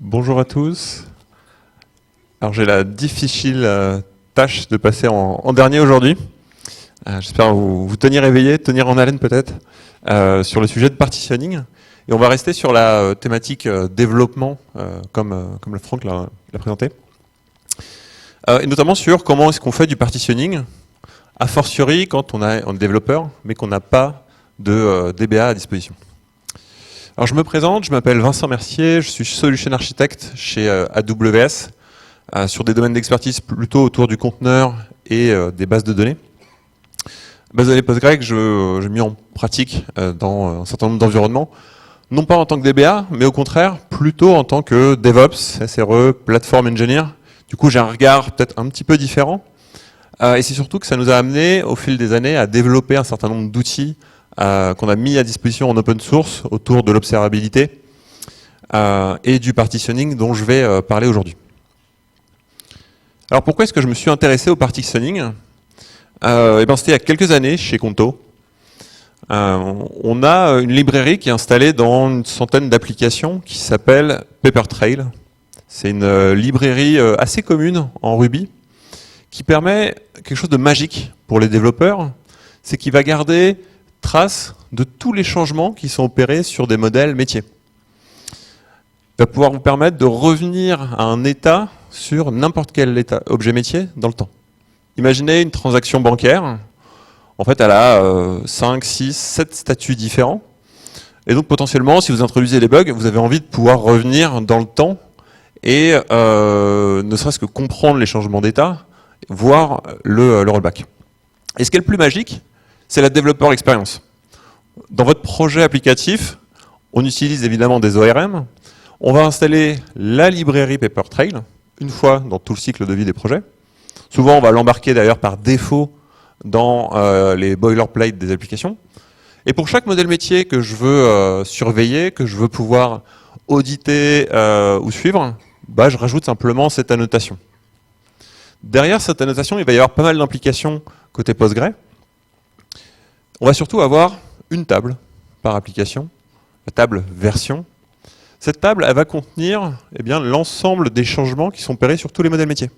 Bonjour à tous. Alors j'ai la difficile tâche de passer en dernier aujourd'hui. J'espère vous tenir éveillé, tenir en haleine peut-être, sur le sujet de partitioning. Et on va rester sur la thématique développement, comme le Franck l'a présenté. Et notamment sur comment est-ce qu'on fait du partitioning, a fortiori quand on est développeur, mais qu'on n'a pas de DBA à disposition. Alors je me présente, je m'appelle Vincent Mercier, je suis Solution Architect chez AWS, sur des domaines d'expertise plutôt autour du conteneur et des bases de données. Bases de données PostgreSQL, j'ai mis en pratique dans un certain nombre d'environnements, non pas en tant que DBA, mais au contraire, plutôt en tant que DevOps, SRE, Platform Engineer. Du coup, j'ai un regard peut-être un petit peu différent. Et c'est surtout que ça nous a amené, au fil des années, à développer un certain nombre d'outils qu'on a mis à disposition en open source autour de l'observabilité et du partitioning dont je vais parler aujourd'hui. Alors pourquoi est-ce que je me suis intéressé au partitioning? C'était il y a quelques années chez Conto. On a une librairie qui est installée dans une centaine d'applications qui s'appelle PaperTrail. C'est une librairie assez commune en Ruby qui permet quelque chose de magique pour les développeurs, c'est qu'il va garder trace de tous les changements qui sont opérés sur des modèles métiers. Il va pouvoir vous permettre de revenir à un état sur n'importe quel objet métier dans le temps. Imaginez une transaction bancaire. En fait, elle a 5, 6, 7 statuts différents. Et donc, potentiellement, si vous introduisez des bugs, vous avez envie de pouvoir revenir dans le temps et ne serait-ce que comprendre les changements d'état, voir le rollback. Et ce qui est le plus magique, c'est la développeur expérience. Dans votre projet applicatif, on utilise évidemment des ORM. On va installer la librairie PaperTrail une fois dans tout le cycle de vie des projets. Souvent, on va l'embarquer d'ailleurs par défaut dans les boilerplates des applications. Et pour chaque modèle métier que je veux surveiller, que je veux pouvoir auditer ou suivre, je rajoute simplement cette annotation. Derrière cette annotation, il va y avoir pas mal d'implications côté PostgreSQL. On va surtout avoir une table par application, la table version. Cette table, elle va contenir l'ensemble des changements qui sont opérés sur tous les modèles métiers.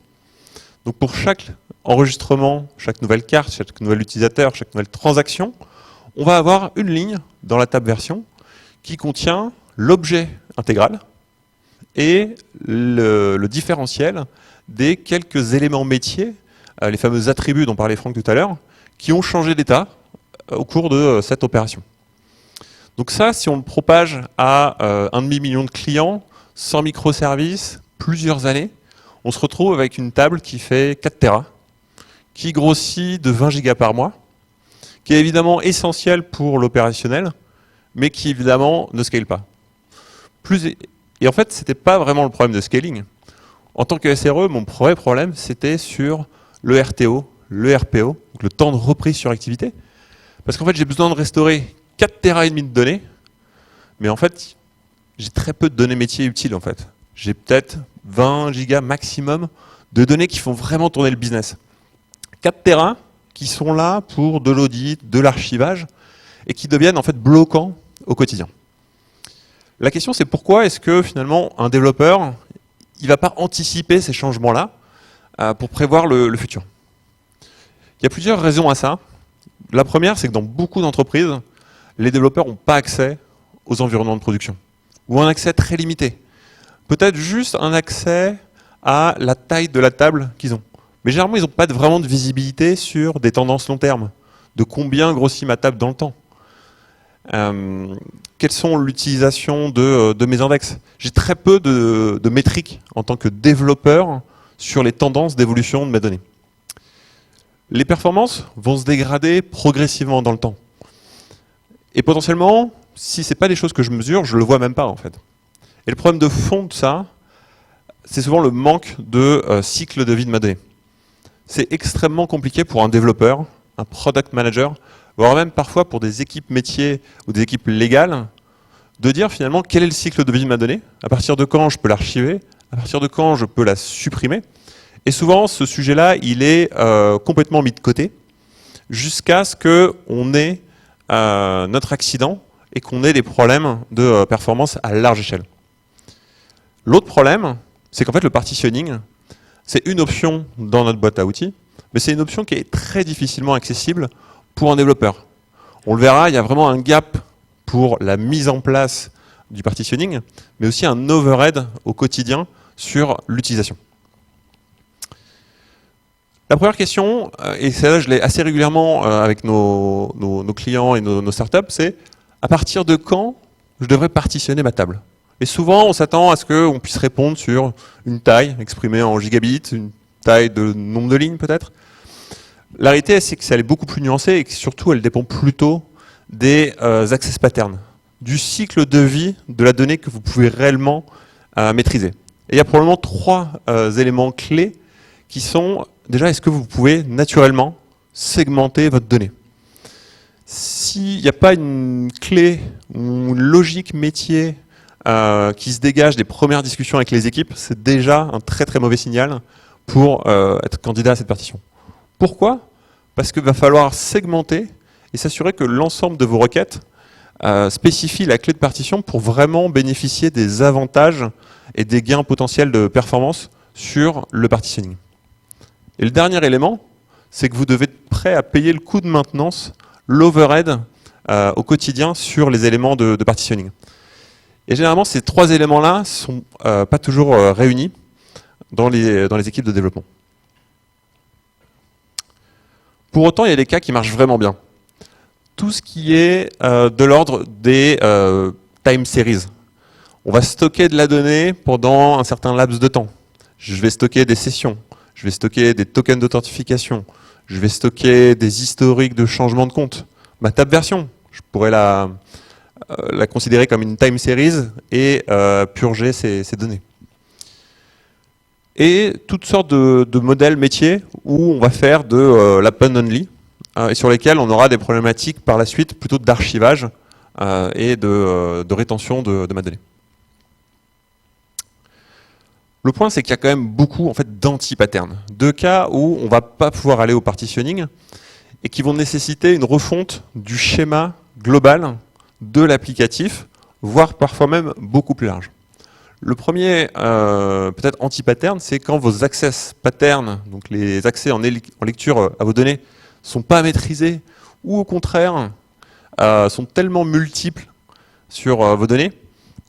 Donc pour chaque enregistrement, chaque nouvelle carte, chaque nouvel utilisateur, chaque nouvelle transaction, on va avoir une ligne dans la table version qui contient l'objet intégral et le différentiel des quelques éléments métiers, les fameux attributs dont parlait Franck tout à l'heure, qui ont changé d'état au cours de cette opération. Donc ça, si on le propage à 1,5 million de clients, 100 microservices, plusieurs années, on se retrouve avec une table qui fait 4 Tera, qui grossit de 20 gigas par mois, qui est évidemment essentielle pour l'opérationnel, mais qui évidemment ne scale pas. Et en fait, ce n'était pas vraiment le problème de scaling. En tant que SRE, mon vrai problème, c'était sur le RTO, le RPO, donc le temps de reprise sur activité. Parce qu'en fait, j'ai besoin de restaurer 4 Tera et demi de données, mais en fait, j'ai très peu de données métiers utiles en fait. J'ai peut-être 20 gigas maximum de données qui font vraiment tourner le business. 4 Tera qui sont là pour de l'audit, de l'archivage, et qui deviennent en fait bloquants au quotidien. La question c'est pourquoi est-ce que finalement un développeur, il ne va pas anticiper ces changements-là pour prévoir le futur? Il y a plusieurs raisons à ça. La première, c'est que dans beaucoup d'entreprises, les développeurs n'ont pas accès aux environnements de production, ou un accès très limité. Peut-être juste un accès à la taille de la table qu'ils ont. Mais généralement, ils n'ont pas vraiment de visibilité sur des tendances long terme, de combien grossit ma table dans le temps. Quelles sont l'utilisation de mes index? J'ai très peu de métriques en tant que développeur sur les tendances d'évolution de mes données. Les performances vont se dégrader progressivement dans le temps. Et potentiellement, si ce n'est pas des choses que je mesure, je ne le vois même pas en fait. Et le problème de fond de ça, c'est souvent le manque de cycle de vie de ma donnée. C'est extrêmement compliqué pour un développeur, un product manager, voire même parfois pour des équipes métiers ou des équipes légales, de dire finalement quel est le cycle de vie de ma donnée, à partir de quand je peux l'archiver, à partir de quand je peux la supprimer. Et souvent, ce sujet-là, il est complètement mis de côté, jusqu'à ce qu'on ait notre accident et qu'on ait des problèmes de performance à large échelle. L'autre problème, c'est qu'en fait le partitioning, c'est une option dans notre boîte à outils, mais c'est une option qui est très difficilement accessible pour un développeur. On le verra, il y a vraiment un gap pour la mise en place du partitioning, mais aussi un overhead au quotidien sur l'utilisation. La première question, et celle-là je l'ai assez régulièrement avec nos clients et nos startups, c'est à partir de quand je devrais partitionner ma table? Et souvent on s'attend à ce qu'on puisse répondre sur une taille exprimée en gigabits, une taille de nombre de lignes peut-être. La réalité c'est que ça est beaucoup plus nuancé et que surtout elle dépend plutôt des access patterns, du cycle de vie de la donnée que vous pouvez réellement maîtriser. Et il y a probablement trois éléments clés qui sont, déjà, est-ce que vous pouvez naturellement segmenter votre donnée? S'il n'y a pas une clé ou une logique métier qui se dégage des premières discussions avec les équipes, c'est déjà un très très mauvais signal pour être candidat à cette partition. Pourquoi? Parce qu'il va falloir segmenter et s'assurer que l'ensemble de vos requêtes spécifie la clé de partition pour vraiment bénéficier des avantages et des gains potentiels de performance sur le partitioning. Et le dernier élément, c'est que vous devez être prêt à payer le coût de maintenance, l'overhead au quotidien sur les éléments de partitioning. Et généralement, ces trois éléments-là ne sont pas toujours réunis dans les équipes de développement. Pour autant, il y a des cas qui marchent vraiment bien. Tout ce qui est de l'ordre des time series. On va stocker de la donnée pendant un certain laps de temps. Je vais stocker des sessions. Je vais stocker des tokens d'authentification, je vais stocker des historiques de changement de compte. Ma table version, je pourrais la considérer comme une time series et purger ces données. Et toutes sortes de modèles métiers où on va faire de l'append only et sur lesquels on aura des problématiques par la suite plutôt d'archivage et de rétention de ma donnée. Le point, c'est qu'il y a quand même beaucoup en fait, d'anti-patterns. Deux cas où on ne va pas pouvoir aller au partitioning et qui vont nécessiter une refonte du schéma global de l'applicatif, voire parfois même beaucoup plus large. Le premier, peut-être anti-pattern, c'est quand vos access patterns, donc les accès en lecture à vos données, ne sont pas maîtrisés ou au contraire sont tellement multiples sur vos données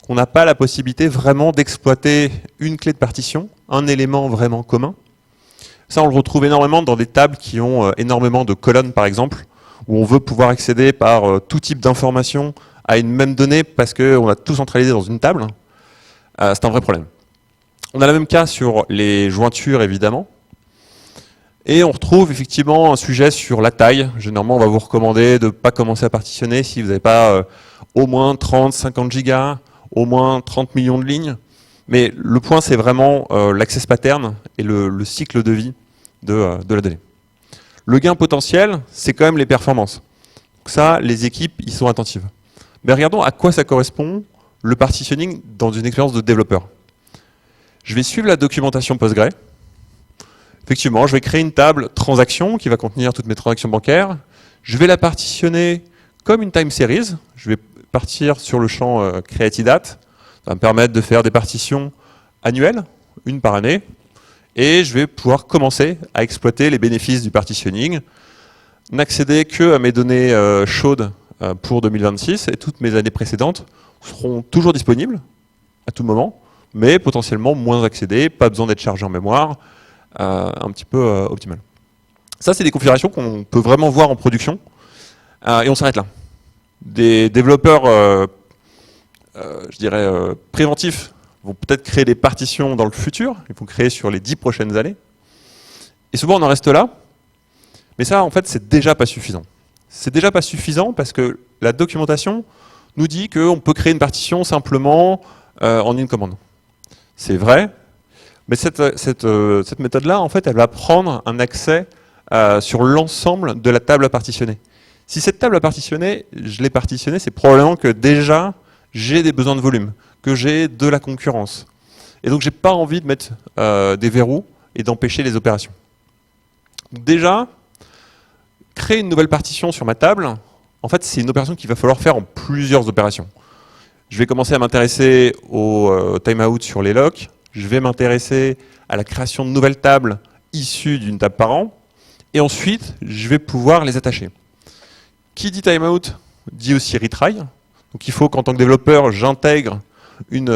qu'on n'a pas la possibilité vraiment d'exploiter une clé de partition, un élément vraiment commun. Ça, on le retrouve énormément dans des tables qui ont énormément de colonnes, par exemple, où on veut pouvoir accéder par tout type d'informations à une même donnée parce qu'on a tout centralisé dans une table. C'est un vrai problème. On a le même cas sur les jointures, évidemment. Et on retrouve effectivement un sujet sur la taille. Généralement, on va vous recommander de ne pas commencer à partitionner si vous n'avez pas au moins 30, 50 gigas, au moins 30 millions de lignes. Mais le point, c'est vraiment l'access pattern et le cycle de vie de la donnée. Le gain potentiel, c'est quand même les performances. Donc ça, les équipes y sont attentives. Mais regardons à quoi ça correspond le partitioning dans une expérience de développeur. Je vais suivre la documentation Postgre. Effectivement, je vais créer une table transaction qui va contenir toutes mes transactions bancaires. Je vais la partitionner comme une time series. Je vais partir sur le champ create-date. Ça va me permettre de faire des partitions annuelles, une par année. Et je vais pouvoir commencer à exploiter les bénéfices du partitioning, n'accéder que à mes données chaudes pour 2026 et toutes mes années précédentes seront toujours disponibles à tout moment, mais potentiellement moins accédées, pas besoin d'être chargé en mémoire, un petit peu optimal. Ça, c'est des configurations qu'on peut vraiment voir en production et on s'arrête là. Des développeurs, je dirais, préventifs vont peut-être créer des partitions dans le futur, ils vont créer sur les 10 prochaines années. Et souvent, on en reste là. Mais ça, en fait, c'est déjà pas suffisant. C'est déjà pas suffisant parce que la documentation nous dit qu'on peut créer une partition simplement en une commande. C'est vrai, mais cette méthode-là, en fait, elle va prendre un accès sur l'ensemble de la table à partitionner. Si cette table à partitionner, je l'ai partitionnée, c'est probablement que déjà, j'ai des besoins de volume, que j'ai de la concurrence. Et donc, j'ai pas envie de mettre des verrous et d'empêcher les opérations. Donc déjà, créer une nouvelle partition sur ma table, en fait, c'est une opération qu'il va falloir faire en plusieurs opérations. Je vais commencer à m'intéresser au timeout sur les locks. Je vais m'intéresser à la création de nouvelles tables issues d'une table parent. Et ensuite, je vais pouvoir les attacher. Qui dit timeout dit aussi retry. Donc il faut qu'en tant que développeur, j'intègre une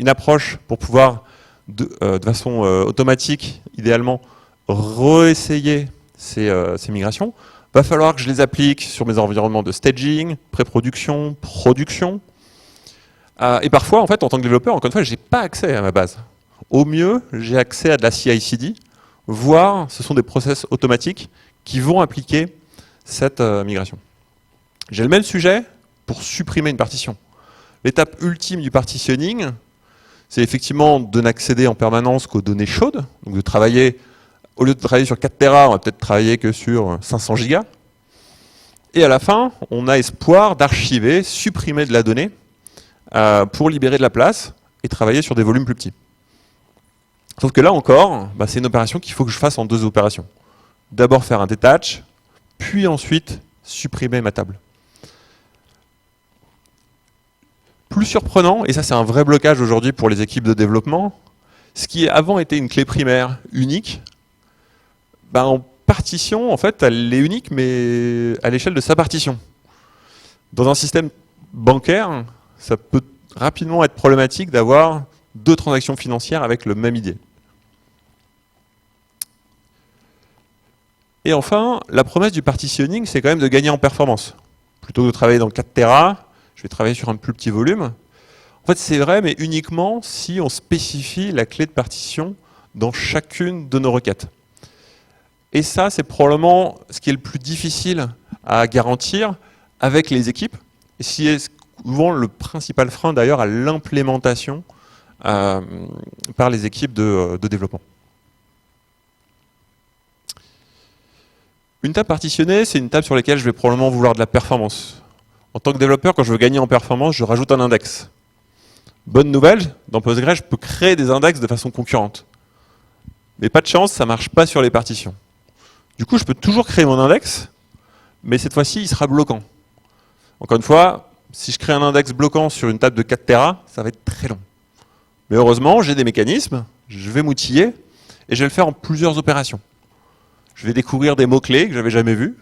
approche pour pouvoir, de façon automatique, idéalement, réessayer ces migrations. Va falloir que je les applique sur mes environnements de staging, pré-production, production. Et parfois, en fait, en tant que développeur, encore une fois, je n'ai pas accès à ma base. Au mieux, j'ai accès à de la CI/CD, voire ce sont des process automatiques qui vont appliquer cette migration. J'ai le même sujet pour supprimer une partition. L'étape ultime du partitioning, c'est effectivement de n'accéder en permanence qu'aux données chaudes, donc de travailler, au lieu de travailler sur 4 Tera, on va peut-être travailler que sur 500 gigas. Et à la fin, on a espoir d'archiver, supprimer de la donnée pour libérer de la place et travailler sur des volumes plus petits. Sauf que là encore, c'est une opération qu'il faut que je fasse en 2 opérations. D'abord faire un detach, puis ensuite supprimer ma table. Plus surprenant, et ça c'est un vrai blocage aujourd'hui pour les équipes de développement, ce qui avant était une clé primaire unique, en partition, en fait, elle est unique, mais à l'échelle de sa partition. Dans un système bancaire, ça peut rapidement être problématique d'avoir 2 transactions financières avec le même ID. Et enfin, la promesse du partitioning, c'est quand même de gagner en performance. Plutôt que de travailler dans 4 Tera, je vais travailler sur un plus petit volume. En fait, c'est vrai, mais uniquement si on spécifie la clé de partition dans chacune de nos requêtes. Et ça, c'est probablement ce qui est le plus difficile à garantir avec les équipes, et ce qui est souvent le principal frein d'ailleurs à l'implémentation par les équipes de développement. Une table partitionnée, c'est une table sur laquelle je vais probablement vouloir de la performance. En tant que développeur, quand je veux gagner en performance, je rajoute un index. Bonne nouvelle, dans Postgres, je peux créer des index de façon concurrente. Mais pas de chance, ça ne marche pas sur les partitions. Du coup, je peux toujours créer mon index, mais cette fois-ci, il sera bloquant. Encore une fois, si je crée un index bloquant sur une table de 4 Tera, ça va être très long. Mais heureusement, j'ai des mécanismes, je vais m'outiller, et je vais le faire en plusieurs opérations. Je vais découvrir des mots-clés que je n'avais jamais vus,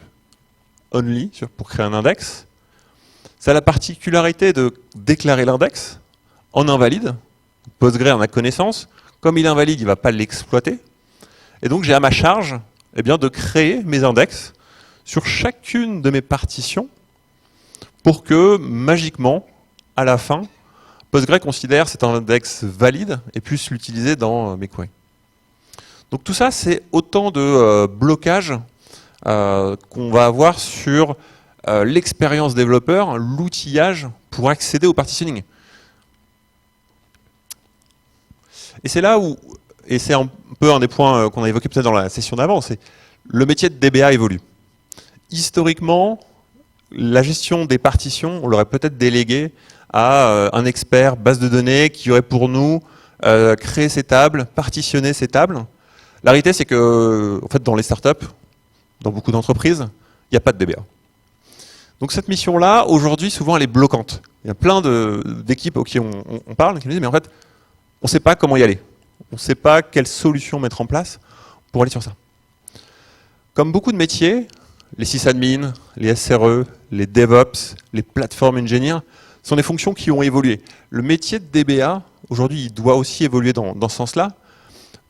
only, pour créer un index. Ça a la particularité de déclarer l'index en invalide. Postgre en a connaissance. Comme il est invalide, il ne va pas l'exploiter. Et donc j'ai à ma charge de créer mes index sur chacune de mes partitions pour que, magiquement, à la fin, Postgre considère cet index valide et puisse l'utiliser dans mes queries. Donc tout ça, c'est autant de blocages qu'on va avoir sur l'expérience développeur, l'outillage pour accéder au partitioning. Et c'est là où, et c'est un peu un des points qu'on a évoqué peut-être dans la session d'avant, c'est le métier de DBA évolue. Historiquement, la gestion des partitions, on l'aurait peut-être délégué à un expert base de données qui aurait pour nous créé ces tables, partitionné ces tables. La réalité, c'est que, en fait, dans les startups, dans beaucoup d'entreprises, il n'y a pas de DBA. Donc cette mission-là, aujourd'hui, souvent, elle est bloquante. Il y a plein d'équipes auxquelles on parle qui nous disent, mais en fait, on ne sait pas comment y aller. On ne sait pas quelle solution mettre en place pour aller sur ça. Comme beaucoup de métiers, les sysadmins, les SRE, les DevOps, les platform engineers, sont des fonctions qui ont évolué. Le métier de DBA, aujourd'hui, il doit aussi évoluer dans ce sens-là.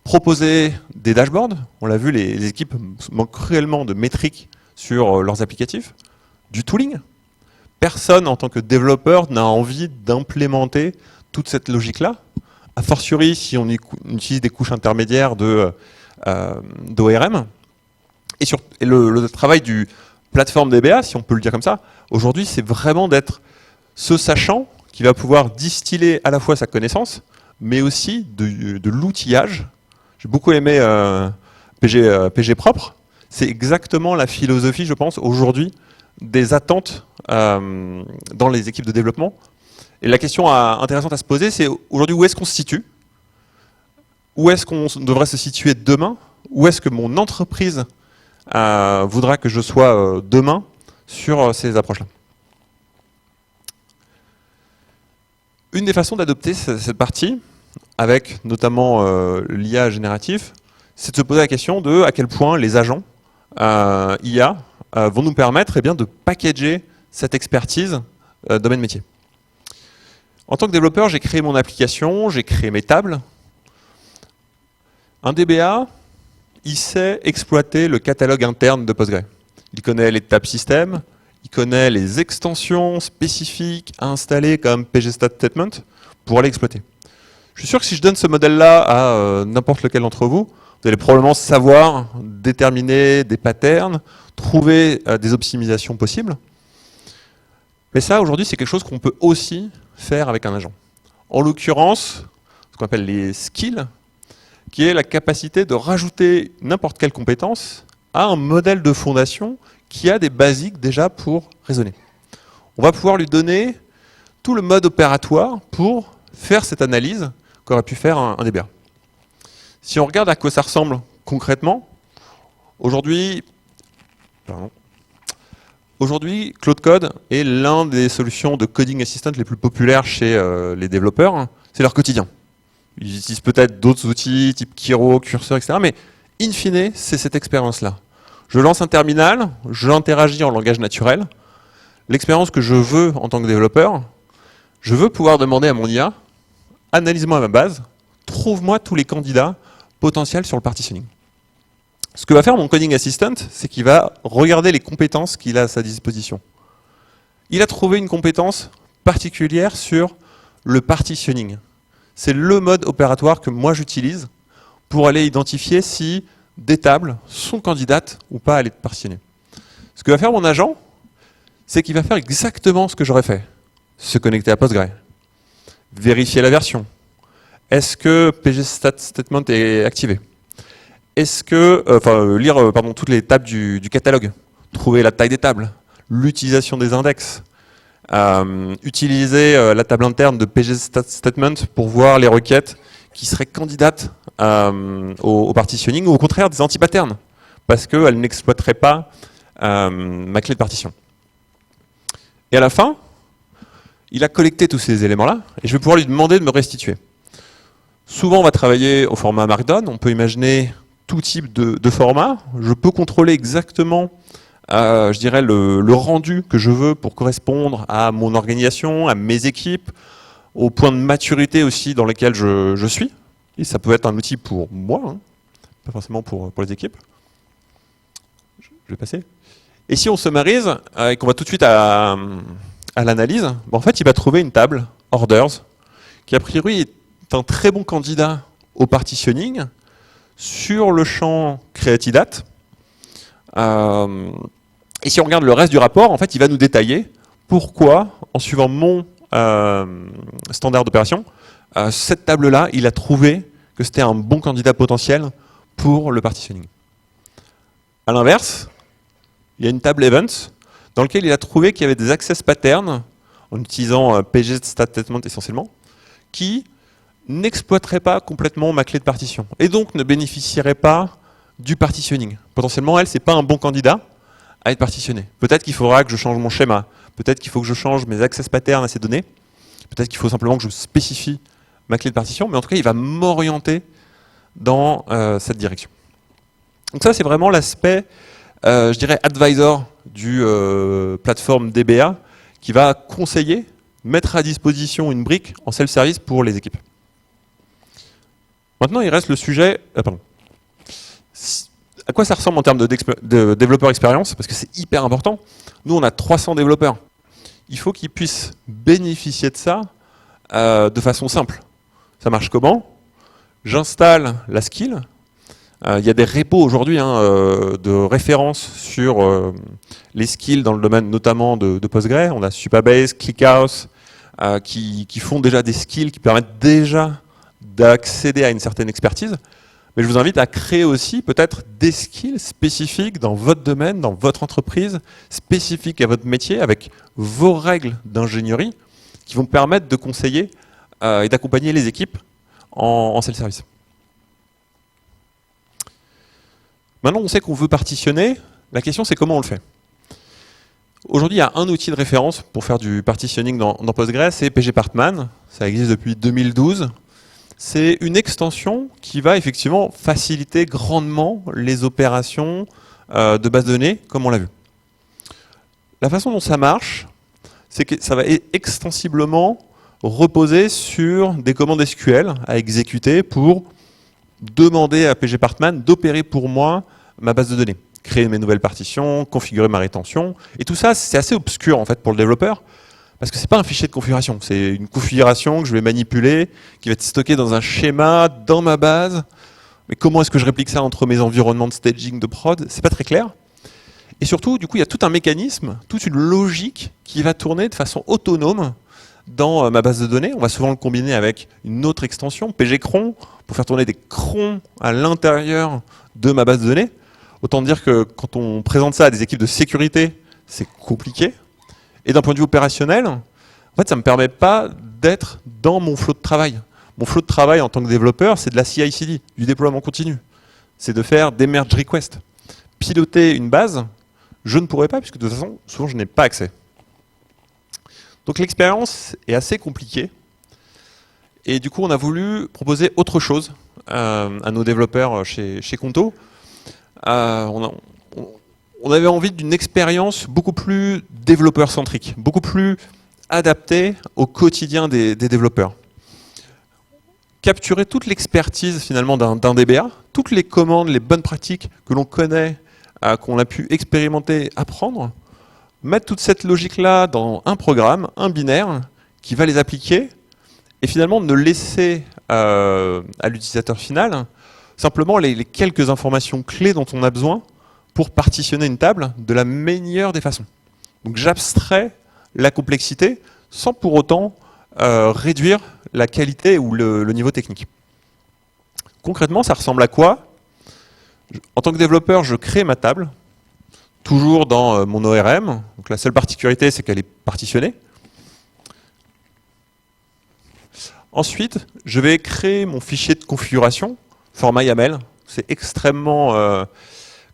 Proposer des dashboards, on l'a vu, les équipes manquent cruellement de métriques sur leurs applicatifs, du tooling. Personne en tant que développeur n'a envie d'implémenter toute cette logique-là, a fortiori si on utilise des couches intermédiaires d'ORM. Et le travail du plateforme DBA, si on peut le dire comme ça, aujourd'hui c'est vraiment d'être ce sachant qui va pouvoir distiller à la fois sa connaissance, mais aussi de l'outillage. J'ai beaucoup aimé PG propre. C'est exactement la philosophie, je pense, aujourd'hui, des attentes dans les équipes de développement. Et la question intéressante à se poser, c'est aujourd'hui où est-ce qu'on se situe? Où est-ce qu'on devrait se situer demain? Où est-ce que mon entreprise voudra que je sois demain sur ces approches-là? Une des façons d'adopter cette partie, avec notamment l'IA génératif, c'est de se poser la question de à quel point les agents IA vont nous permettre eh bien, de packager cette expertise domaine métier. En tant que développeur, j'ai créé mon application, j'ai créé mes tables. Un DBA, il sait exploiter le catalogue interne de Postgre. Il connaît les tables système, il connaît les extensions spécifiques à installer comme pgstat-statement pour aller exploiter. Je suis sûr que si je donne ce modèle-là à n'importe lequel d'entre vous, vous allez probablement savoir déterminer des patterns, trouver des optimisations possibles. Mais ça, aujourd'hui, c'est quelque chose qu'on peut aussi faire avec un agent. En l'occurrence, ce qu'on appelle les skills, qui est la capacité de rajouter n'importe quelle compétence à un modèle de fondation qui a des basiques déjà pour raisonner. On va pouvoir lui donner tout le mode opératoire pour faire cette analyse qu'aurait pu faire un DBA. Si on regarde à quoi ça ressemble concrètement, aujourd'hui, Claude Code est l'un des solutions de coding assistant les plus populaires chez les développeurs. C'est leur quotidien. Ils utilisent peut-être d'autres outils, type Kiro, Cursor, etc. Mais in fine, c'est cette expérience-là. Je lance un terminal, je interagis en langage naturel. L'expérience que je veux en tant que développeur, je veux pouvoir demander à mon IA, analyse-moi ma base, trouve-moi tous les candidats potentiels sur le partitioning. Ce que va faire mon coding assistant, c'est qu'il va regarder les compétences qu'il a à sa disposition. Il a trouvé une compétence particulière sur le partitioning. C'est le mode opératoire que moi j'utilise pour aller identifier si des tables sont candidates ou pas à aller partitionner. Ce que va faire mon agent, c'est qu'il va faire exactement ce que j'aurais fait. Se connecter à Postgre, vérifier la version. Est-ce que pgstat-statement est activé? Est-ce que, lire toutes les tables du catalogue, trouver la taille des tables, l'utilisation des index, utiliser la table interne de pgstat-statement pour voir les requêtes qui seraient candidates au partitioning ou au contraire des anti-patterns, parce qu'elles n'exploiteraient pas ma clé de partition. Et à la fin, il a collecté tous ces éléments-là, et je vais pouvoir lui demander de me restituer. Souvent, on va travailler au format Markdown, on peut imaginer tout type de format. Je peux contrôler exactement, je dirais, le rendu que je veux pour correspondre à mon organisation, à mes équipes, au point de maturité aussi dans lequel je suis. Et ça peut être un outil pour moi, hein, pas forcément pour les équipes. Je vais passer. Et si on summarise et qu'on va tout de suite à l'analyse, en fait, il va trouver une table, orders, qui a priori est un très bon candidat au partitioning sur le champ create-date. Et si on regarde le reste du rapport, en fait, il va nous détailler pourquoi, en suivant mon standard d'opération, cette table-là, il a trouvé que c'était un bon candidat potentiel pour le partitioning. A l'inverse, il y a une table events dans laquelle il a trouvé qu'il y avait des access patterns, en utilisant pgstat-statement essentiellement, qui n'exploiterait pas complètement ma clé de partition et donc ne bénéficierait pas du partitioning. Potentiellement, elle, c'est pas un bon candidat à être partitionné. Peut-être qu'il faudra que je change mon schéma, peut-être qu'il faut que je change mes access patterns à ces données, peut-être qu'il faut simplement que je spécifie ma clé de partition, mais en tout cas, il va m'orienter dans cette direction. Donc ça, c'est vraiment l'aspect, je dirais, advisor du plateforme DBA qui va conseiller, mettre à disposition une brique en self-service pour les équipes. Maintenant, il reste le sujet... À quoi ça ressemble en termes de développeur expérience? Parce que c'est hyper important. Nous, on a 300 développeurs. Il faut qu'ils puissent bénéficier de ça de façon simple. Ça marche comment? J'installe la skill. Il y a des repos aujourd'hui de référence sur les skills dans le domaine notamment de Postgre. On a Supabase, ClickHouse, qui font déjà des skills qui permettent déjà d'accéder à une certaine expertise. Mais je vous invite à créer aussi peut-être des skills spécifiques dans votre domaine, dans votre entreprise, spécifiques à votre métier, avec vos règles d'ingénierie, qui vont permettre de conseiller et d'accompagner les équipes en self-service. Maintenant, on sait qu'on veut partitionner. La question, c'est comment on le fait. Aujourd'hui, il y a un outil de référence pour faire du partitioning dans Postgres, c'est pgpartman. Ça existe depuis 2012. C'est une extension qui va effectivement faciliter grandement les opérations de base de données, comme on l'a vu. La façon dont ça marche, c'est que ça va extensivement reposer sur des commandes SQL à exécuter pour demander à pgpartman d'opérer pour moi ma base de données, créer mes nouvelles partitions, configurer ma rétention. Et tout ça, c'est assez obscur en fait pour le développeur, parce que c'est pas un fichier de configuration, c'est une configuration que je vais manipuler, qui va être stockée dans un schéma, dans ma base. Mais comment est-ce que je réplique ça entre mes environnements de staging, de prod? C'est pas très clair. Et surtout, du coup, il y a tout un mécanisme, toute une logique qui va tourner de façon autonome dans ma base de données. On va souvent le combiner avec une autre extension, pgcron, pour faire tourner des crons à l'intérieur de ma base de données. Autant dire que quand on présente ça à des équipes de sécurité, c'est compliqué. Et d'un point de vue opérationnel, en fait, ça ne me permet pas d'être dans mon flot de travail. Mon flot de travail en tant que développeur, c'est de la CI/CD, du déploiement continu. C'est de faire des merge requests. Piloter une base, je ne pourrais pas, puisque de toute façon, souvent, je n'ai pas accès. Donc l'expérience est assez compliquée. Et du coup, on a voulu proposer autre chose à nos développeurs chez Conto. On avait envie d'une expérience beaucoup plus développeur-centrique, beaucoup plus adaptée au quotidien des développeurs. Capturer toute l'expertise finalement d'un DBA, toutes les commandes, les bonnes pratiques que l'on connaît, qu'on a pu expérimenter, apprendre, mettre toute cette logique-là dans un programme, un binaire, qui va les appliquer, et finalement ne laisser à l'utilisateur final simplement les quelques informations clés dont on a besoin pour partitionner une table de la meilleure des façons. Donc j'abstrais la complexité sans pour autant réduire la qualité ou le niveau technique. Concrètement, ça ressemble à quoi? En tant que développeur, je crée ma table, toujours dans mon ORM. Donc la seule particularité, c'est qu'elle est partitionnée. Ensuite, je vais créer mon fichier de configuration, format YAML. C'est extrêmement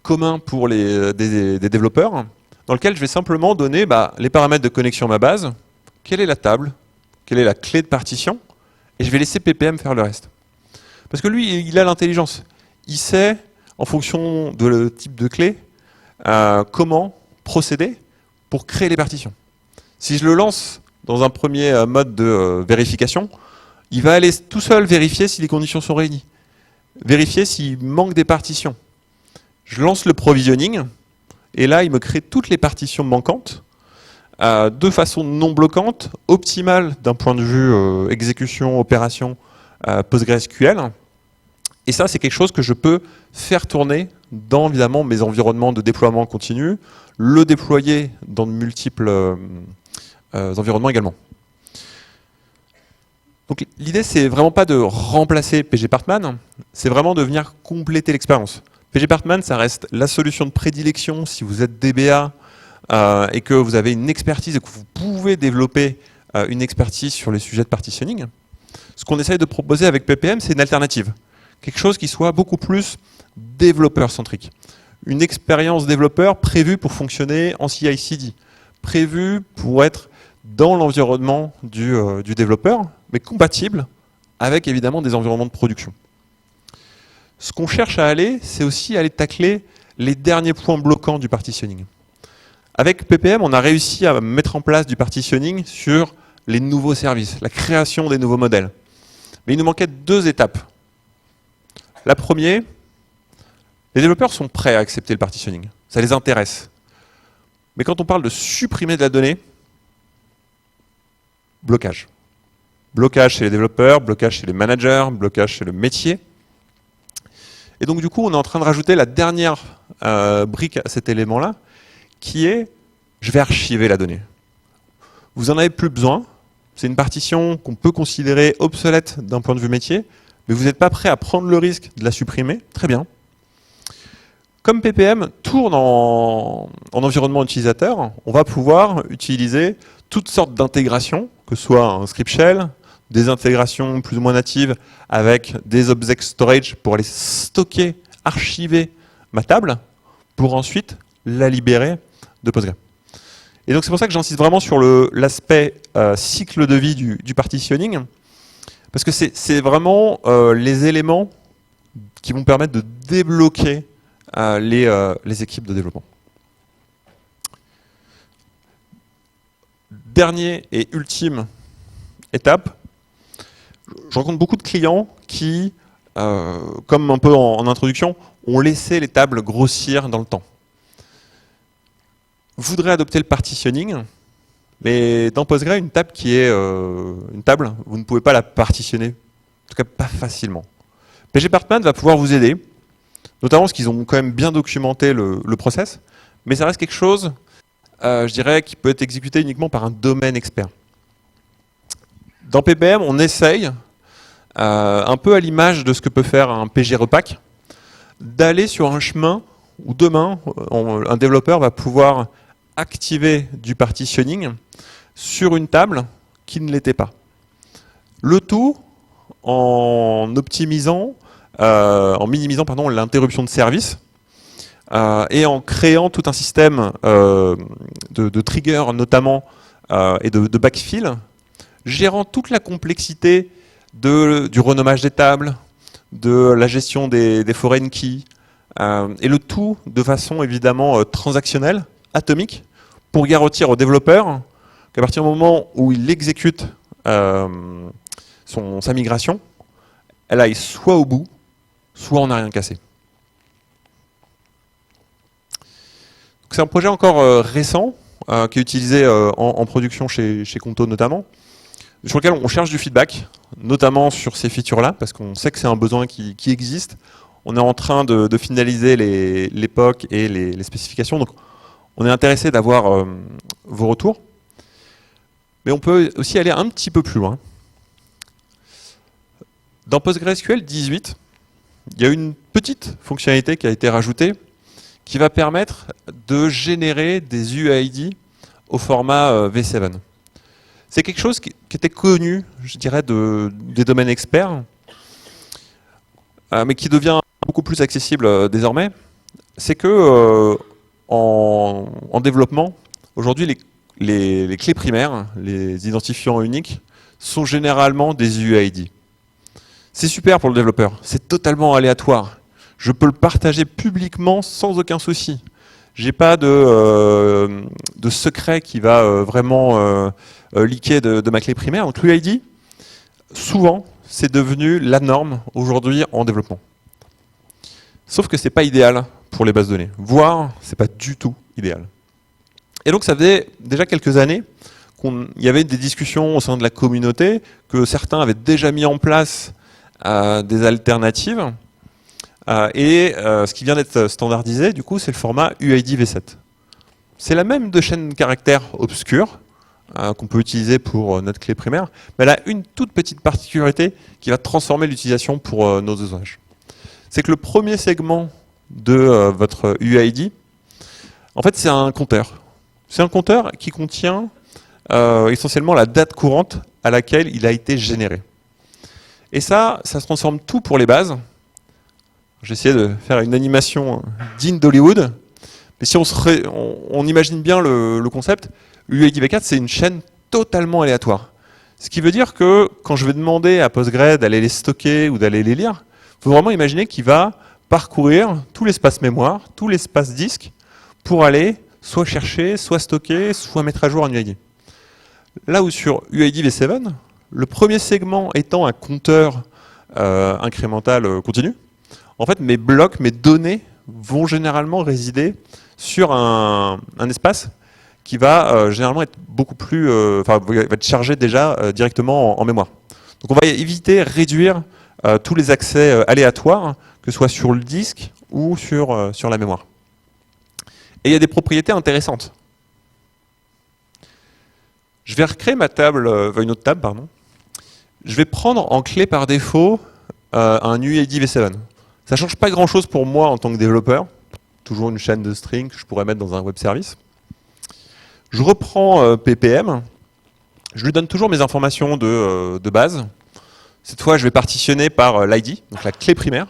commun pour des développeurs, dans lequel je vais simplement donner les paramètres de connexion à ma base, quelle est la table, quelle est la clé de partition, et je vais laisser PPM faire le reste. Parce que lui, il a l'intelligence. Il sait, en fonction de le type de clé, comment procéder pour créer les partitions. Si je le lance dans un premier mode de vérification, il va aller tout seul vérifier si les conditions sont réunies, vérifier s'il manque des partitions. Je lance le provisioning, et là, il me crée toutes les partitions manquantes, de façon non bloquante, optimale d'un point de vue exécution, opération, PostgreSQL. Et ça, c'est quelque chose que je peux faire tourner dans, évidemment, mes environnements de déploiement continu, le déployer dans de multiples environnements également. Donc l'idée, c'est vraiment pas de remplacer pgpartman, c'est vraiment de venir compléter l'expérience. pgpartman, ça reste la solution de prédilection si vous êtes DBA et que vous avez une expertise et que vous pouvez développer une expertise sur les sujets de partitioning. Ce qu'on essaye de proposer avec PPM, c'est une alternative. Quelque chose qui soit beaucoup plus développeur-centrique. Une expérience développeur prévue pour fonctionner en CI/CD, prévue pour être dans l'environnement du développeur, mais compatible avec évidemment des environnements de production. Ce qu'on cherche à aller, c'est aussi aller tacler les derniers points bloquants du partitioning. Avec PPM, on a réussi à mettre en place du partitioning sur les nouveaux services, la création des nouveaux modèles. Mais il nous manquait 2 étapes. La première, les développeurs sont prêts à accepter le partitioning. Ça les intéresse. Mais quand on parle de supprimer de la donnée, blocage. Blocage chez les développeurs, blocage chez les managers, blocage chez le métier. Et donc du coup, on est en train de rajouter la dernière brique à cet élément-là, qui est, je vais archiver la donnée. Vous n'en avez plus besoin. C'est une partition qu'on peut considérer obsolète d'un point de vue métier, mais vous n'êtes pas prêt à prendre le risque de la supprimer. Très bien. Comme PPM tourne en environnement utilisateur, on va pouvoir utiliser toutes sortes d'intégrations, que ce soit un script shell, des intégrations plus ou moins natives avec des object storage pour aller stocker, archiver ma table, pour ensuite la libérer de Postgre. Et donc c'est pour ça que j'insiste vraiment sur l'aspect cycle de vie du partitioning, parce que c'est vraiment les éléments qui vont permettre de débloquer les équipes de développement. Dernier et ultime étape, je rencontre beaucoup de clients qui, comme un peu en introduction, ont laissé les tables grossir dans le temps. Voudraient adopter le partitioning, mais dans Postgre, une table qui est une table, vous ne pouvez pas la partitionner, en tout cas pas facilement. pgPartman va pouvoir vous aider, notamment parce qu'ils ont quand même bien documenté le process, mais ça reste quelque chose, je dirais, qui peut être exécuté uniquement par un domaine expert. Dans PPM, on essaye, un peu à l'image de ce que peut faire un pgRepack, d'aller sur un chemin où demain, un développeur va pouvoir activer du partitioning sur une table qui ne l'était pas. Le tout en optimisant, en minimisant l'interruption de service et en créant tout un système de triggers notamment et de backfill, gérant toute la complexité du renommage des tables, de la gestion des foreign keys, et le tout de façon évidemment transactionnelle, atomique, pour garantir au développeur qu'à partir du moment où il exécute sa migration, elle aille soit au bout, soit on n'a rien cassé. C'est un projet encore récent, qui est utilisé en production chez Conto notamment, sur lequel on cherche du feedback, notamment sur ces features-là, parce qu'on sait que c'est un besoin qui existe. On est en train de finaliser l'époque et les spécifications, donc on est intéressé d'avoir vos retours. Mais on peut aussi aller un petit peu plus loin. Dans PostgreSQL 18, il y a une petite fonctionnalité qui a été rajoutée qui va permettre de générer des UID au format V7. C'est quelque chose qui était connu, je dirais, des domaines experts, mais qui devient beaucoup plus accessible désormais. C'est que en développement, aujourd'hui, les clés primaires, les identifiants uniques, sont généralement des UID. C'est super pour le développeur, c'est totalement aléatoire. Je peux le partager publiquement sans aucun souci. J'ai pas de secret qui va vraiment leaker de ma clé primaire. Donc l'UID, souvent, c'est devenu la norme aujourd'hui en développement. Sauf que c'est pas idéal pour les bases de données, voire c'est pas du tout idéal. Et donc ça faisait déjà quelques années qu'il y avait des discussions au sein de la communauté, que certains avaient déjà mis en place des alternatives. Ce qui vient d'être standardisé, du coup, c'est le format UID V7. C'est la même de chaîne de caractères obscure qu'on peut utiliser pour notre clé primaire, mais elle a une toute petite particularité qui va transformer l'utilisation pour nos usages. C'est que le premier segment de votre UID, en fait, c'est un compteur. C'est un compteur qui contient essentiellement la date courante à laquelle il a été généré. Et ça se transforme tout pour les bases. J'ai essayé de faire une animation digne d'Hollywood. Mais si on imagine bien le concept, UID V4, c'est une chaîne totalement aléatoire. Ce qui veut dire que quand je vais demander à Postgre d'aller les stocker ou d'aller les lire, il faut vraiment imaginer qu'il va parcourir tout l'espace mémoire, tout l'espace disque, pour aller soit chercher, soit stocker, soit mettre à jour un UID. Là où sur UID V7, le premier segment étant un compteur incrémental continu, en fait, mes blocs, mes données vont généralement résider sur un espace qui va généralement être beaucoup plus, va être chargé déjà directement en mémoire. Donc on va éviter, réduire tous les accès aléatoires, que ce soit sur le disque ou sur la mémoire. Et il y a des propriétés intéressantes. Je vais recréer ma table, une autre table, pardon. Je vais prendre en clé par défaut un UID V7. Ça ne change pas grand-chose pour moi en tant que développeur. Toujours une chaîne de string que je pourrais mettre dans un web service. Je reprends PPM. Je lui donne toujours mes informations de base. Cette fois, je vais partitionner par l'ID, donc la clé primaire.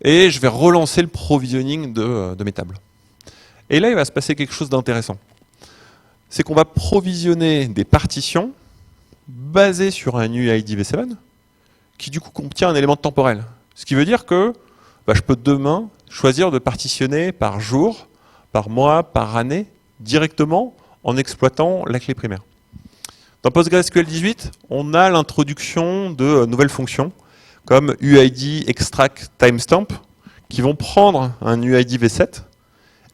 Et je vais relancer le provisioning de mes tables. Et là, il va se passer quelque chose d'intéressant. c'est qu'on va provisionner des partitions basées sur un UID v7 qui du coup contient un élément temporel. Ce qui veut dire que je peux demain choisir de partitionner par jour, par mois, par année, directement en exploitant la clé primaire. Dans PostgreSQL 18, on a l'introduction de nouvelles fonctions comme UID extract timestamp qui vont prendre un UID v7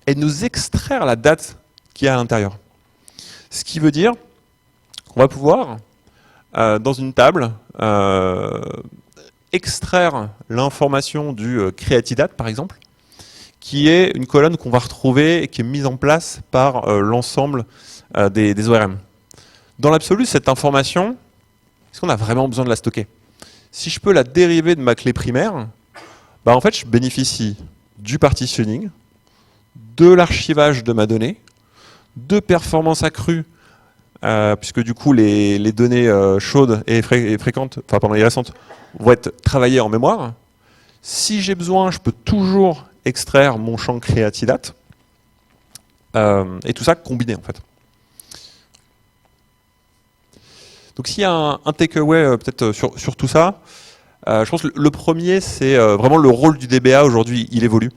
et nous extraire la date qu'il y a à l'intérieur. Ce qui veut dire qu'on va pouvoir, dans une table, extraire l'information du createdate, par exemple, qui est une colonne qu'on va retrouver et qui est mise en place par l'ensemble des ORM. Dans l'absolu, cette information, est-ce qu'on a vraiment besoin de la stocker? Si je peux la dériver de ma clé primaire, en fait, je bénéficie du partitioning, de l'archivage de ma donnée, de performances accrues, puisque du coup les données chaudes et fréquentes, enfin pardon, les récentes, vont être travaillées en mémoire. Si j'ai besoin, je peux toujours extraire mon champ createdate, et tout ça combiné en fait. Donc s'il y a un takeaway peut-être sur tout ça, je pense que le premier c'est vraiment le rôle du DBA aujourd'hui, il évolue.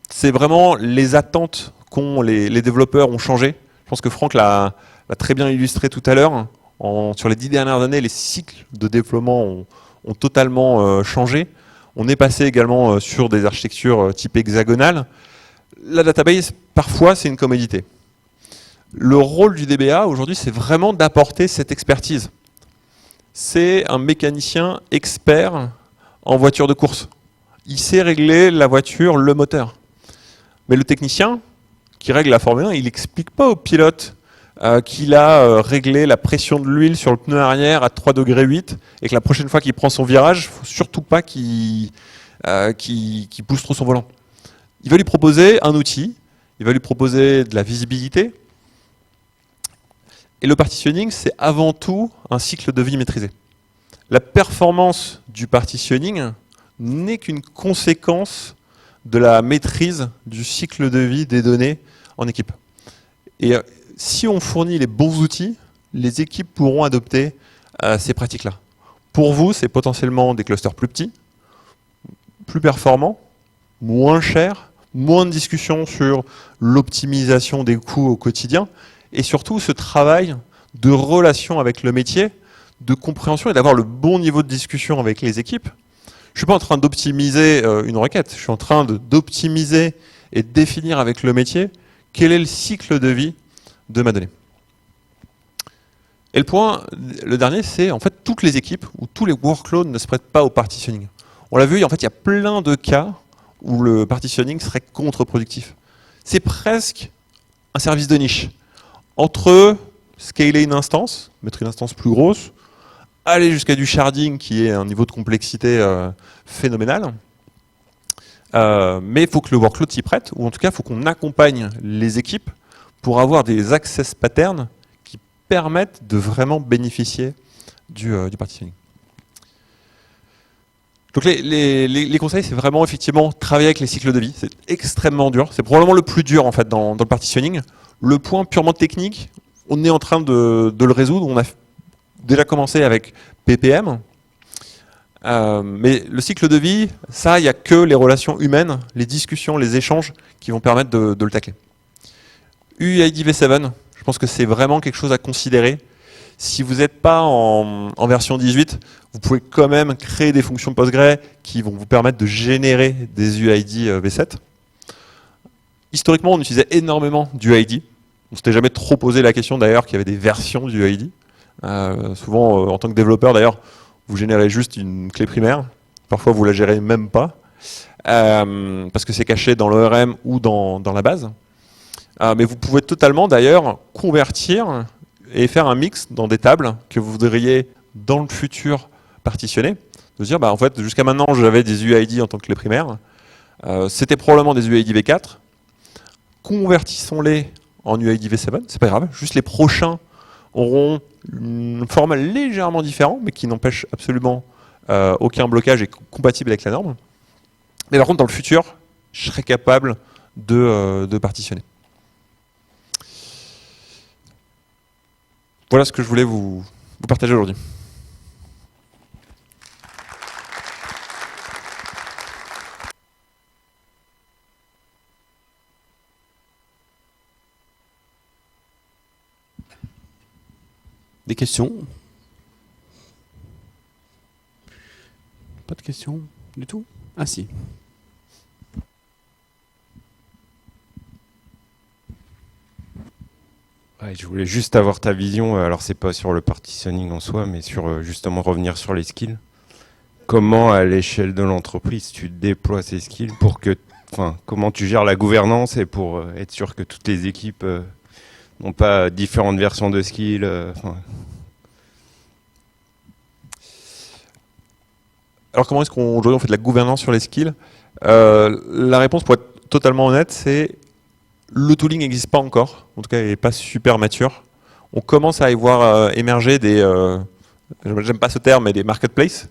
C'est vraiment les attentes qu'ont les développeurs ont changé. Je pense que Franck l'a très bien illustré tout à l'heure. Sur les 10 dernières années, les cycles de déploiement ont totalement changé. On est passé également sur des architectures type hexagonale. La database, parfois, c'est une commodité. Le rôle du DBA, aujourd'hui, c'est vraiment d'apporter cette expertise. C'est un mécanicien expert en voiture de course. Il sait régler la voiture, le moteur. Mais le technicien qui règle la Formule 1, il n'explique pas au pilote qu'il a réglé la pression de l'huile sur le pneu arrière à 3,8 degrés et que la prochaine fois qu'il prend son virage, il ne faut surtout pas qu'il pousse trop son volant. Il va lui proposer un outil, il va lui proposer de la visibilité. Et le partitioning, c'est avant tout un cycle de vie maîtrisé. La performance du partitioning n'est qu'une conséquence de la maîtrise du cycle de vie des données en équipe. Et si on fournit les bons outils, les équipes pourront adopter ces pratiques-là. Pour vous, c'est potentiellement des clusters plus petits, plus performants, moins chers, moins de discussions sur l'optimisation des coûts au quotidien, et surtout ce travail de relation avec le métier, de compréhension et d'avoir le bon niveau de discussion avec les équipes. Je ne suis pas en train d'optimiser une requête, je suis en train d'optimiser et de définir avec le métier quel est le cycle de vie de ma donnée. Et le dernier, c'est en fait toutes les équipes où tous les workloads ne se prêtent pas au partitioning. On l'a vu, en fait, il y a plein de cas où le partitioning serait contre-productif. C'est presque un service de niche. Entre scaler une instance, mettre une instance plus grosse, aller jusqu'à du sharding qui est un niveau de complexité phénoménal. Mais il faut que le workload s'y prête, ou en tout cas, il faut qu'on accompagne les équipes pour avoir des access patterns qui permettent de vraiment bénéficier du partitioning. Donc les conseils, c'est vraiment effectivement travailler avec les cycles de vie. C'est extrêmement dur. C'est probablement le plus dur en fait dans le partitioning. Le point purement technique, on est en train de le résoudre. On a déjà commencé avec PPM. Mais le cycle de vie, ça, il n'y a que les relations humaines, les discussions, les échanges qui vont permettre de le tacler. UID v7, je pense que c'est vraiment quelque chose à considérer. Si vous n'êtes pas en version 18, vous pouvez quand même créer des fonctions Postgre qui vont vous permettre de générer des UID v7. Historiquement, on utilisait énormément d'UID. On ne s'était jamais trop posé la question d'ailleurs qu'il y avait des versions d'UID. Souvent, en tant que développeur d'ailleurs, vous générez juste une clé primaire. Parfois, vous ne la gérez même pas parce que c'est caché dans l'ORM ou dans la base. Mais vous pouvez totalement d'ailleurs convertir et faire un mix dans des tables que vous voudriez dans le futur partitionner. De dire, en fait, jusqu'à maintenant, j'avais des UID en tant que clé primaire. C'était probablement des UID v4. Convertissons-les en UID v7, c'est pas grave. Juste les prochains auront un format légèrement différent, mais qui n'empêche absolument aucun blocage et compatible avec la norme. Mais par contre, dans le futur, je serai capable de partitionner. Voilà ce que je voulais vous partager aujourd'hui. Des questions? Pas de questions du tout? Ah si. Ouais, je voulais juste avoir ta vision, alors c'est pas sur le partitioning en soi, mais sur justement revenir sur les skills. Comment à l'échelle de l'entreprise tu déploies ces skills pour que, enfin, comment tu gères la gouvernance et pour être sûr que toutes les équipes n'ont pas différentes versions de skills. Alors comment est-ce qu'aujourd'hui on fait de la gouvernance sur les skills? La réponse, pour être totalement honnête, c'est le tooling n'existe pas encore. En tout cas, il n'est pas super mature. On commence à y voir émerger des, j'aime pas ce terme, mais des marketplaces.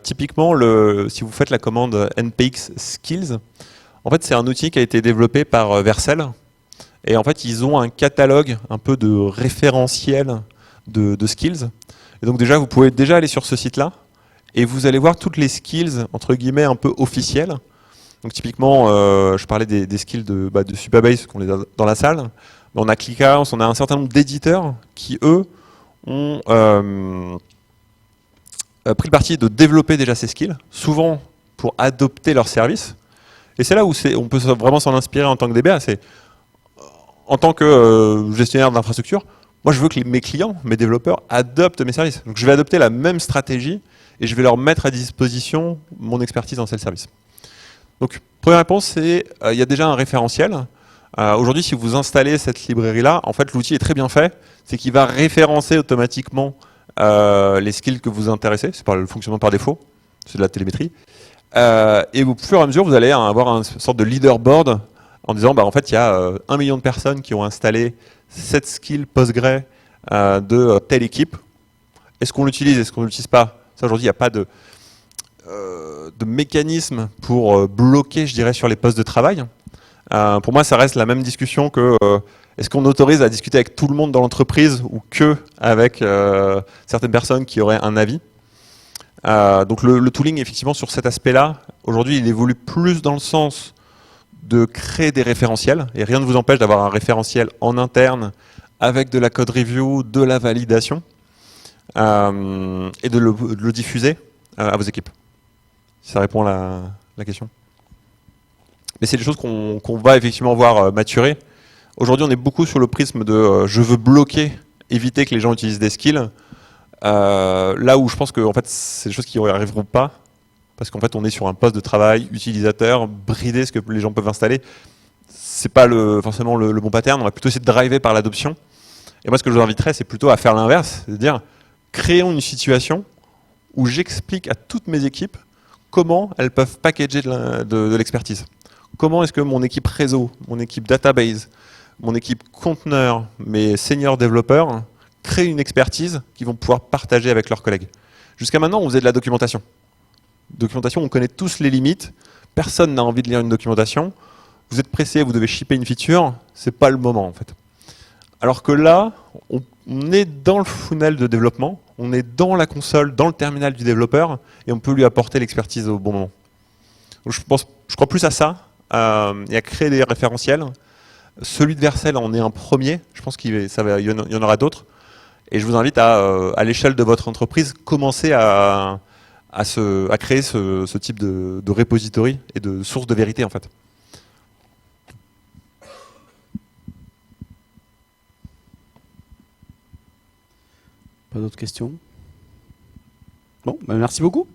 Typiquement, si vous faites la commande npx skills, en fait, c'est un outil qui a été développé par Vercel. Et en fait, ils ont un catalogue un peu de référentiel de skills. Et donc déjà, vous pouvez déjà aller sur ce site-là et vous allez voir toutes les skills, entre guillemets, un peu officielles. Donc typiquement, je parlais des skills de Supabase qu'on est dans la salle. On a ClickHouse, on a un certain nombre d'éditeurs qui, eux, ont pris le parti de développer déjà ces skills, souvent pour adopter leurs services. Et c'est là où on peut vraiment s'en inspirer en tant que DBA. C'est en tant que gestionnaire d'infrastructure, moi je veux que mes clients, mes développeurs, adoptent mes services. Donc je vais adopter la même stratégie et je vais leur mettre à disposition mon expertise dans tel service. Donc première réponse, c'est il y a déjà un référentiel. Aujourd'hui, si vous installez cette librairie-là, en fait l'outil est très bien fait. C'est qu'il va référencer automatiquement les skills que vous intéressez. C'est par le fonctionnement par défaut. C'est de la télémétrie. Et au fur et à mesure, vous allez avoir une sorte de leaderboard en disant, en fait, il y a 1 million de personnes qui ont installé cette skill Postgre de telle équipe. Est-ce qu'on l'utilise? Est-ce qu'on ne l'utilise pas? Ça, aujourd'hui, il n'y a pas de mécanisme pour bloquer, je dirais, sur les postes de travail. Pour moi, ça reste la même discussion que est-ce qu'on autorise à discuter avec tout le monde dans l'entreprise ou que avec certaines personnes qui auraient un avis. Donc le tooling, effectivement, sur cet aspect-là, aujourd'hui, il évolue plus dans le sens de créer des référentiels, et rien ne vous empêche d'avoir un référentiel en interne avec de la code review, de la validation, et de le diffuser à vos équipes. Si ça répond à la question. Mais c'est des choses qu'on va effectivement voir maturer. Aujourd'hui, on est beaucoup sur le prisme de je veux bloquer, éviter que les gens utilisent des skills. Là où je pense que en fait, c'est des choses qui n'y arriveront pas, parce qu'en fait, on est sur un poste de travail utilisateur, brider ce que les gens peuvent installer. C'est pas forcément le bon pattern. On va plutôt essayer de driver par l'adoption. Et moi, ce que je vous inviterais, c'est plutôt à faire l'inverse, c'est-à-dire créons une situation où j'explique à toutes mes équipes comment elles peuvent packager de l'expertise. Comment est-ce que mon équipe réseau, mon équipe database, mon équipe conteneur, mes seniors développeurs créent une expertise qu'ils vont pouvoir partager avec leurs collègues. Jusqu'à maintenant, on faisait de la documentation. Documentation, on connaît tous les limites. Personne n'a envie de lire une documentation. Vous êtes pressé, vous devez shipper une feature. C'est pas le moment, en fait. Alors que là, on est dans le funnel de développement, on est dans la console, dans le terminal du développeur, et on peut lui apporter l'expertise au bon moment. Donc je crois plus à ça, et à créer des référentiels. Celui de Vercel en est un premier. Je pense qu'il y en aura d'autres. Et je vous invite à l'échelle de votre entreprise, commencer à créer ce type de repository et de source de vérité, en fait. Pas d'autres questions? Bon, merci beaucoup.